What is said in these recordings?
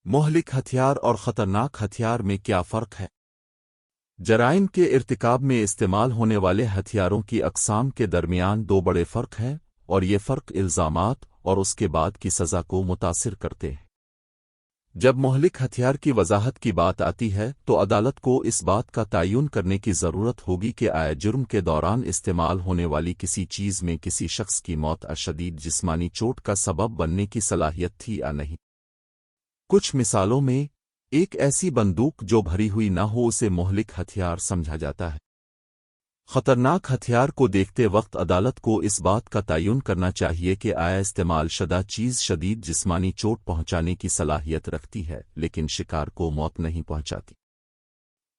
مہلک ہتھیار اور خطرناک ہتھیار میں کیا فرق ہے؟ جرائم کے ارتکاب میں استعمال ہونے والے ہتھیاروں کی اقسام کے درمیان دو بڑے فرق ہیں، اور یہ فرق الزامات اور اس کے بعد کی سزا کو متاثر کرتے ہیں۔ جب مہلک ہتھیار کی وضاحت کی بات آتی ہے تو عدالت کو اس بات کا تعین کرنے کی ضرورت ہوگی کہ آیا جرم کے دوران استعمال ہونے والی کسی چیز میں کسی شخص کی موت یا شدید جسمانی چوٹ کا سبب بننے کی صلاحیت تھی یا نہیں۔ کچھ مثالوں میں ایک ایسی بندوق جو بھری ہوئی نہ ہو اسے مہلک ہتھیار سمجھا جاتا ہے۔ خطرناک ہتھیار کو دیکھتے وقت عدالت کو اس بات کا تعین کرنا چاہیے کہ آیا استعمال شدہ چیز شدید جسمانی چوٹ پہنچانے کی صلاحیت رکھتی ہے لیکن شکار کو موت نہیں پہنچاتی۔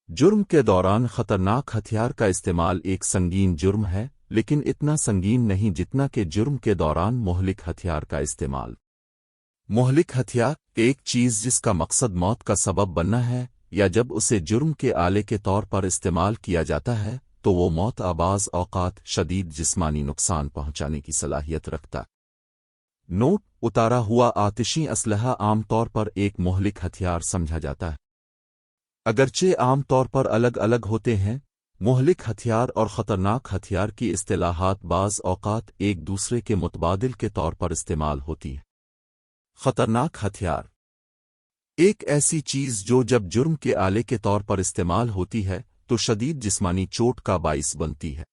جرم کے دوران خطرناک ہتھیار کا استعمال ایک سنگین جرم ہے، لیکن اتنا سنگین نہیں جتنا کہ جرم کے دوران مہلک ہتھیار کا استعمال۔ مہلک ہتھیار ایک چیز جس کا مقصد موت کا سبب بننا ہے، یا جب اسے جرم کے آلے کے طور پر استعمال کیا جاتا ہے تو وہ موت بعض اوقات شدید جسمانی نقصان پہنچانے کی صلاحیت رکھتا۔ نوٹ: اتارا ہوا آتشی اسلحہ عام طور پر ایک مہلک ہتھیار سمجھا جاتا ہے۔ اگرچہ عام طور پر الگ الگ ہوتے ہیں، مہلک ہتھیار اور خطرناک ہتھیار کی اصطلاحات بعض اوقات ایک دوسرے کے متبادل کے طور پر استعمال ہوتی ہیں۔ خطرناک ہتھیار ایک ایسی چیز جو جب جرم کے آلے کے طور پر استعمال ہوتی ہے تو شدید جسمانی چوٹ کا باعث بنتی ہے۔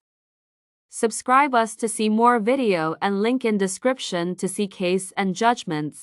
Subscribe us to see more video and link in description to see case and judgments.